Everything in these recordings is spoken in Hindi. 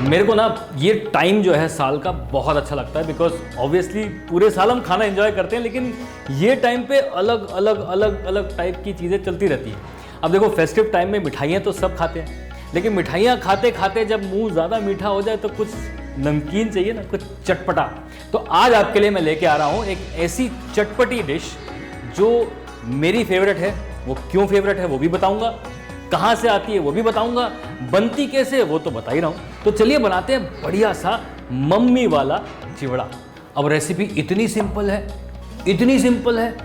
मेरे को ना ये टाइम जो है साल का बहुत अच्छा लगता है, बिकॉज ऑब्वियसली पूरे साल हम खाना एंजॉय करते हैं, लेकिन ये टाइम पे अलग अलग अलग अलग टाइप की चीज़ें चलती रहती हैं। अब देखो फेस्टिव टाइम में मिठाइयाँ तो सब खाते हैं, लेकिन मिठाइयाँ खाते खाते जब मुंह ज़्यादा मीठा हो जाए तो कुछ नमकीन चाहिए ना, कुछ चटपटा। तो आज आपके लिए मैं लेके आ रहा हूँ एक ऐसी चटपटी डिश जो मेरी फेवरेट है। वो क्यों फेवरेट है वो भी बताऊंगा, कहाँ से आती है वो भी बताऊंगा, बनती कैसे है वो तो बता ही रहा हूँ। तो चलिए बनाते हैं बढ़िया सा मम्मी वाला चिवड़ा। अब रेसिपी इतनी सिंपल है, इतनी सिंपल है,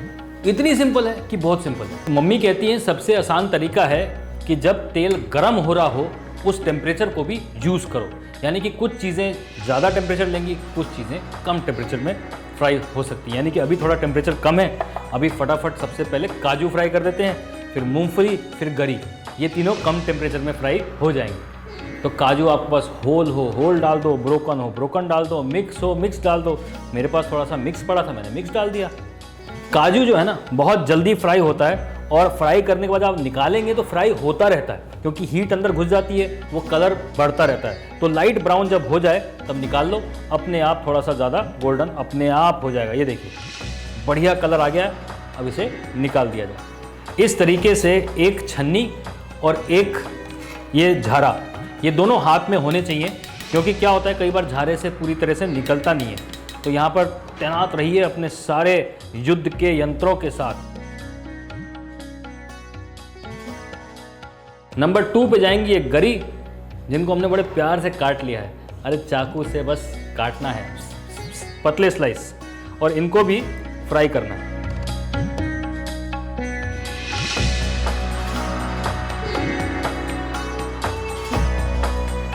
इतनी सिंपल है कि बहुत सिंपल है। मम्मी कहती हैं सबसे आसान तरीका है कि जब तेल गर्म हो रहा हो उस टेम्परेचर को भी यूज़ करो। यानी कि कुछ चीज़ें ज़्यादा टेम्परेचर लेंगी, कुछ चीज़ें कम टेम्परेचर में फ्राई हो सकती है। यानी कि अभी थोड़ा टेम्परेचर कम है, अभी फटाफट सबसे पहले काजू फ्राई कर देते हैं, फिर मूंगफली, फिर गरी, ये तीनों कम टेम्परेचर में फ्राई हो जाएंगे। तो काजू आपके पास होल हो होल डाल दो, ब्रोकन हो ब्रोकन डाल दो, मिक्स हो मिक्स डाल दो। मेरे पास थोड़ा सा मिक्स पड़ा था, मैंने मिक्स डाल दिया। काजू जो है ना बहुत जल्दी फ्राई होता है, और फ्राई करने के बाद आप निकालेंगे तो फ्राई होता रहता है, क्योंकि हीट अंदर घुस जाती है, वो कलर बढ़ता रहता है। तो लाइट ब्राउन जब हो जाए तब निकाल लो, अपने आप थोड़ा सा ज़्यादा गोल्डन अपने आप हो जाएगा। ये देखिए बढ़िया कलर आ गया, अब इसे निकाल दिया जाए। इस तरीके से एक छन्नी और एक ये झारा, ये दोनों हाथ में होने चाहिए, क्योंकि क्या होता है कई बार झारे से पूरी तरह से निकलता नहीं है। तो यहाँ पर तैनात रहिए अपने सारे युद्ध के यंत्रों के साथ। नंबर 2 पे जाएंगी ये गरी, जिनको हमने बड़े प्यार से काट लिया है। अरे चाकू से बस काटना है, पतले स्लाइस, और इनको भी फ्राई करना है।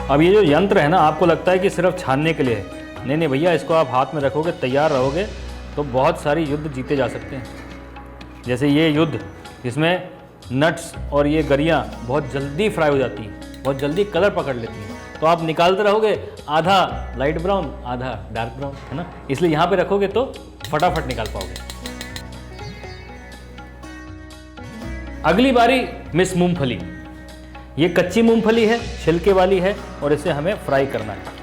अब ये जो यंत्र है ना, आपको लगता है कि सिर्फ छानने के लिए है, नहीं नहीं भैया, इसको आप हाथ में रखोगे, तैयार रहोगे तो बहुत सारी युद्ध जीते जा सकते हैं। जैसे ये युद्ध जिसमें नट्स और ये गरियाँ बहुत जल्दी फ्राई हो जाती हैं, बहुत जल्दी कलर पकड़ लेती हैं, तो आप निकालते रहोगे, आधा लाइट ब्राउन आधा डार्क ब्राउन, है ना, इसलिए यहाँ पे रखोगे तो फटाफट निकाल पाओगे। अगली बारी मिस मूंगफली। ये कच्ची मूंगफली है, छिलके वाली है, और इसे हमें फ्राई करना है।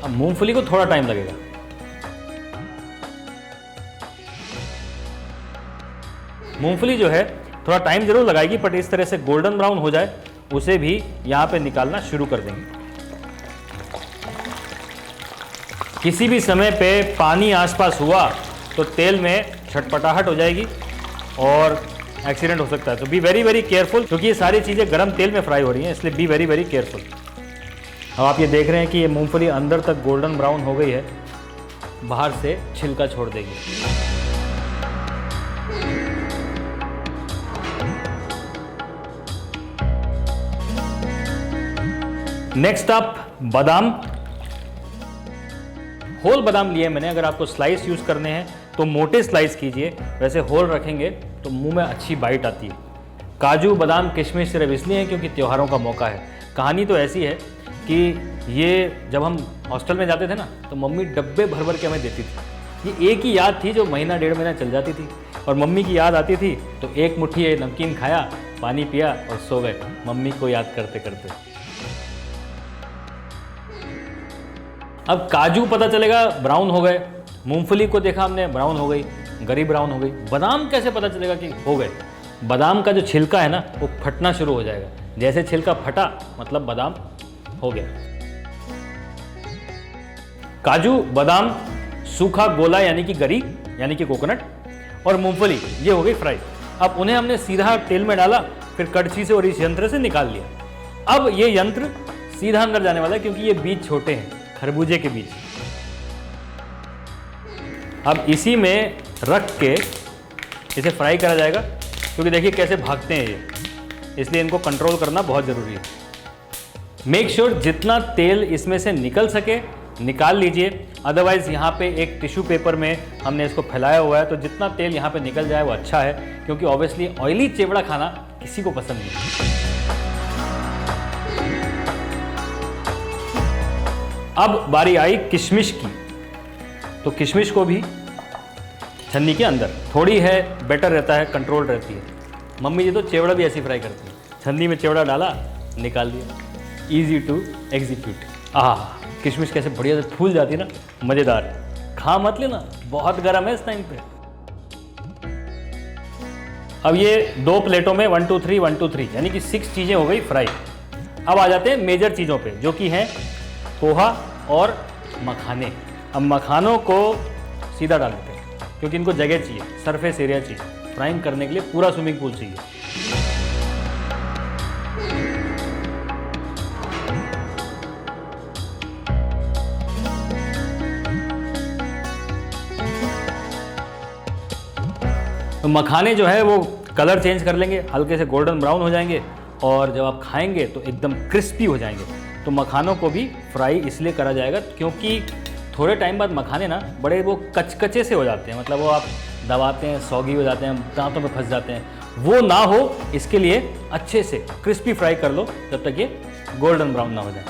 अब मूंगफली को थोड़ा टाइम लगेगा। मूंगफली जो है थोड़ा टाइम जरूर लगाएगी, बट इस तरह से गोल्डन ब्राउन हो जाए उसे भी यहाँ पे निकालना शुरू कर देंगे। किसी भी समय पे पानी आसपास हुआ तो तेल में छटपटाहट हो जाएगी और एक्सीडेंट हो सकता है। तो बी वेरी वेरी केयरफुल, क्योंकि ये सारी चीज़ें गर्म तेल में फ्राई हो रही हैं, इसलिए बी वेरी वेरी केयरफुल। अब आप ये देख रहे हैं कि ये मूंगफली अंदर तक गोल्डन ब्राउन हो गई है, बाहर से छिलका छोड़ देगी। नेक्स्ट अप बादाम। होल बादाम लिए मैंने। अगर आपको स्लाइस यूज़ करने हैं तो मोटे स्लाइस कीजिए, वैसे होल रखेंगे तो मुंह में अच्छी बाइट आती है। काजू बादाम किशमिश सिर्फ इसलिए है क्योंकि त्योहारों का मौका है। कहानी तो ऐसी है कि ये जब हम हॉस्टल में जाते थे ना, तो मम्मी डब्बे भर भर के हमें देती थी। ये एक ही याद थी जो महीना डेढ़ महीना चल जाती थी, और मम्मी की याद आती थी तो एक मुट्ठी ये नमकीन खाया, पानी पिया और सो गए, मम्मी को याद करते करते। अब काजू पता चलेगा ब्राउन हो गए, मूंगफली को देखा हमने ब्राउन हो गई, गरी ब्राउन हो गई। बादाम कैसे पता चलेगा कि हो गए? बादाम का जो छिलका है ना वो फटना शुरू हो जाएगा। जैसे छिलका फटा मतलब बादाम हो गया। काजू, बादाम, सूखा गोला यानी कि गरी यानी कि कोकोनट, और मूंगफली, ये हो गई फ्राई। अब उन्हें हमने सीधा तेल में डाला, फिर कड़छी से और इस यंत्र से निकाल लिया। अब ये यंत्र सीधा अंदर जाने वाला है, क्योंकि ये बीज छोटे हैं, खरबूजे के बीज। अब इसी में रख के इसे फ्राई करा जाएगा, क्योंकि देखिए कैसे भागते हैं ये, इसलिए इनको कंट्रोल करना बहुत ज़रूरी है। मेक श्योर जितना तेल इसमें से निकल सके निकाल लीजिए, अदरवाइज़ यहाँ पे एक टिश्यू पेपर में हमने इसको फैलाया हुआ है, तो जितना तेल यहाँ पे निकल जाए वो अच्छा है, क्योंकि ऑब्वियसली ऑयली चिवड़ा खाना किसी को पसंद नहीं। अब बारी आई किशमिश की, तो किशमिश को भी छन्नी के अंदर, थोड़ी है बेटर रहता है, कंट्रोल रहती है। मम्मी जी तो चिवड़ा भी ऐसी फ्राई करती है, छन्नी में चिवड़ा डाला, निकाल दिया। Easy to execute. किशमिश कैसे बढ़िया से फूल जाती है ना, मज़ेदार। खा मत लेना, बहुत गर्म है इस टाइम पे। अब ये 2 प्लेटों में 1 2 3 1 2 3 यानी कि 6 चीज़ें हो गई फ्राई। अब आ जाते हैं मेजर चीज़ों पे, जो कि हैं पोहा और मखाने। अब मखानों को सीधा डाल देते हैं, क्योंकि इनको जगह चाहिए, सरफेस एरिया चाहिए। फ्राइंग करने के लिए पूरा स्विमिंग पूल चाहिए। तो मखाने जो है वो कलर चेंज कर लेंगे, हल्के से गोल्डन ब्राउन हो जाएंगे, और जब आप खाएंगे तो एकदम क्रिस्पी हो जाएंगे। तो मखानों को भी फ्राई इसलिए करा जाएगा क्योंकि थोड़े टाइम बाद मखाने ना बड़े वो कचकचे से हो जाते हैं, मतलब वो आप दबाते हैं सौगी हो जाते हैं, दांतों में फंस जाते हैं। वो ना हो इसके लिए अच्छे से क्रिस्पी फ्राई कर लो जब तक ये गोल्डन ब्राउन ना हो जाए।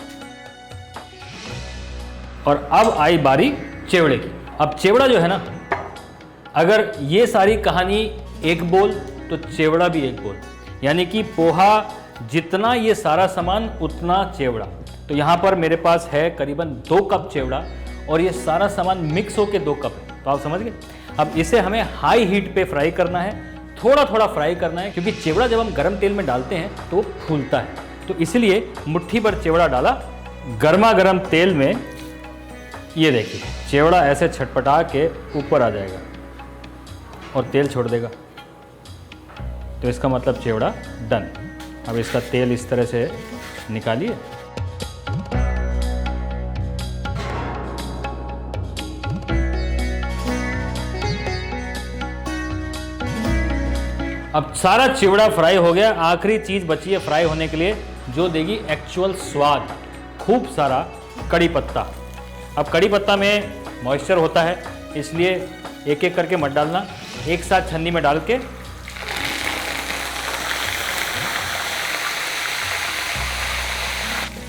और अब आई बारी चिवड़े की। अब चिवड़ा जो है ना, अगर ये सारी कहानी एक बोल तो चिवड़ा भी एक बोल, यानी कि पोहा जितना ये सारा सामान उतना चिवड़ा। तो यहाँ पर मेरे पास है करीबन 2 कप चिवड़ा, और ये सारा सामान मिक्स होके 2 कप है। तो आप समझ गए। अब इसे हमें हाई हीट पे फ्राई करना है, थोड़ा थोड़ा फ्राई करना है, क्योंकि चिवड़ा जब हम गर्म तेल में डालते हैं तो फूलता है। तो इसलिए मुट्ठी भर चिवड़ा डाला गर्मा गर्म तेल में। ये देखिए चिवड़ा ऐसे छटपटा के ऊपर आ जाएगा और तेल छोड़ देगा, तो इसका मतलब चिवड़ा डन। अब इसका तेल इस तरह से निकालिए। अब सारा चिवड़ा फ्राई हो गया। आखिरी चीज़ बची है फ्राई होने के लिए, जो देगी एक्चुअल स्वाद, खूब सारा कड़ी पत्ता। अब कड़ी पत्ता में मॉइस्चर होता है, इसलिए एक एक करके मत डालना, एक साथ छन्नी में डाल के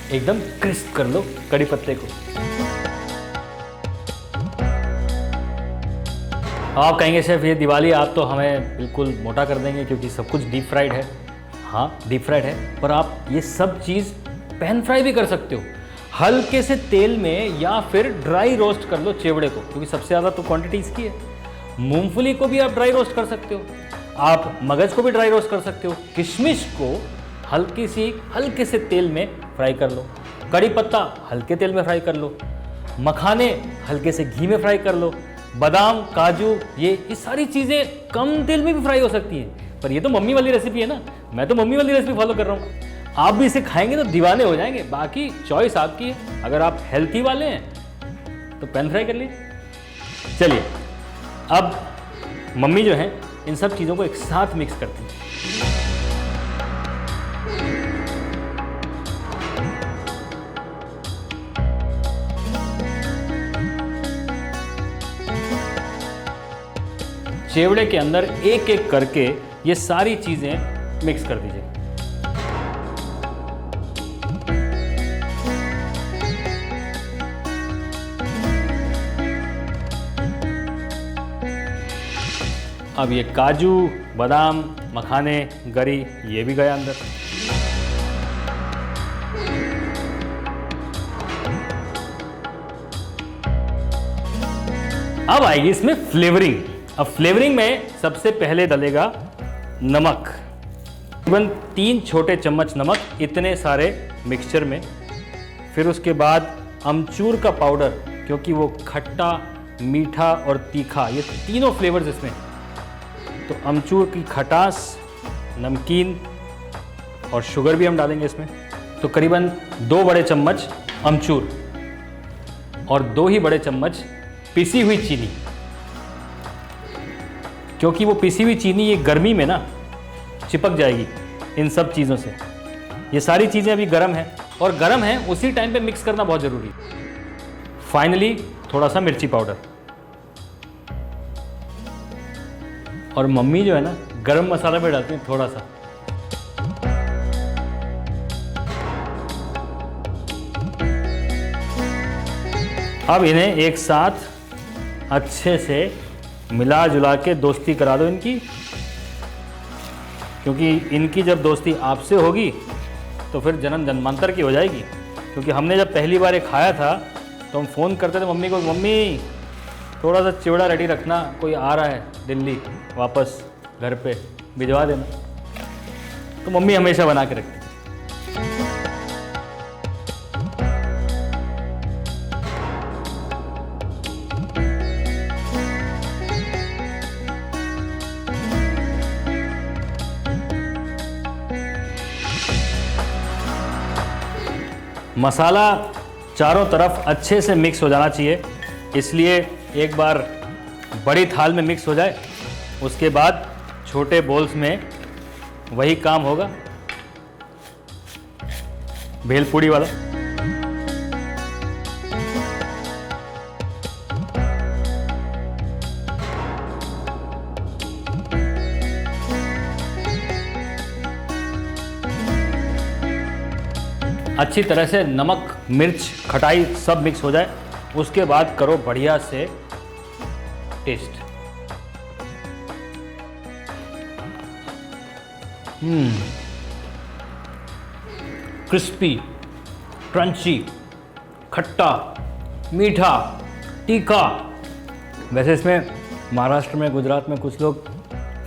एकदम क्रिस्प कर लो कड़ी पत्ते को। आप कहेंगे शेफ ये दिवाली आप तो हमें बिल्कुल मोटा कर देंगे क्योंकि सब कुछ डीप फ्राइड है। हाँ डीप फ्राइड है, पर आप ये सब चीज़ पैन फ्राई भी कर सकते हो, हल्के से तेल में, या फिर ड्राई रोस्ट कर लो चिवड़े को, क्योंकि सबसे ज़्यादा तो क्वांटिटी इसकी है। मूंगफली को भी आप ड्राई रोस्ट कर सकते हो, आप मगज को भी ड्राई रोस्ट कर सकते हो, किशमिश को हल्के से तेल में फ्राई कर लो, कड़ी पत्ता हल्के तेल में फ्राई कर लो, मखाने हल्के से घी में फ्राई कर लो, बादाम काजू ये सारी चीज़ें कम तेल में भी फ्राई हो सकती हैं। पर ये तो मम्मी वाली रेसिपी है ना, मैं तो मम्मी वाली रेसिपी फॉलो कर रहा हूँ। आप भी इसे खाएंगे तो दीवाने हो जाएंगे। बाकी चॉइस आपकी है, अगर आप हेल्थी वाले हैं तो पैन फ्राई कर लीजिए। चलिए अब मम्मी जो है इन सब चीज़ों को एक साथ मिक्स करती है। चिवड़े के अंदर एक एक करके ये सारी चीज़ें मिक्स कर दीजिए। अब ये काजू बादाम मखाने गरी ये भी गया अंदर। अब आएगी इसमें फ्लेवरिंग। अब फ्लेवरिंग में सबसे पहले डलेगा नमक, तकरीबन 3 छोटे चम्मच नमक इतने सारे मिक्सचर में। फिर उसके बाद अमचूर का पाउडर, क्योंकि वो खट्टा मीठा और तीखा ये तीनों फ्लेवर्स इसमें, तो अमचूर की खटास, नमकीन और शुगर भी हम डालेंगे इसमें। तो करीबन 2 बड़े चम्मच अमचूर और 2 ही बड़े चम्मच पिसी हुई चीनी, क्योंकि वो पिसी हुई चीनी ये गर्मी में ना चिपक जाएगी इन सब चीज़ों से। ये सारी चीज़ें अभी गर्म हैं, और गर्म है उसी टाइम पे मिक्स करना बहुत ज़रूरी है। फाइनली थोड़ा सा मिर्ची पाउडर, और मम्मी जो है ना गरम मसाला भी डालती हैं थोड़ा सा। अब इन्हें एक साथ अच्छे से मिला जुला के दोस्ती करा दो इनकी, क्योंकि इनकी जब दोस्ती आपसे होगी तो फिर जन्म जन्मांतर की हो जाएगी। क्योंकि हमने जब पहली बार ये खाया था तो हम फ़ोन करते थे मम्मी को, मम्मी थोड़ा सा चिवड़ा रेडी रखना, कोई आ रहा है दिल्ली वापस घर पे, भिजवा देना। तो मम्मी हमेशा बना के रखती थी। मसाला चारों तरफ अच्छे से मिक्स हो जाना चाहिए, इसलिए एक बार बड़ी थाल में मिक्स हो जाए, उसके बाद छोटे बोल्स में वही काम होगा भेलपूड़ी वाला। अच्छी तरह से नमक, मिर्च, खटाई सब मिक्स हो जाए, उसके बाद करो बढ़िया से टेस्ट। क्रिस्पी, क्रंची, खट्टा, मीठा, तीखा। वैसे इसमें महाराष्ट्र में, गुजरात में कुछ लोग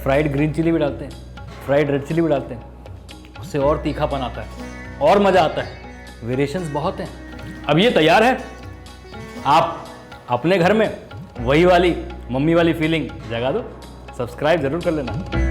फ्राइड ग्रीन चिली भी डालते हैं, फ्राइड रेड चिली भी डालते हैं, उससे और तीखापन आता है और मज़ा आता है। वेरिएशंस बहुत हैं। अब ये तैयार है, आप अपने घर में वही वाली मम्मी वाली फीलिंग जगा दो। सब्सक्राइब ज़रूर कर लेना।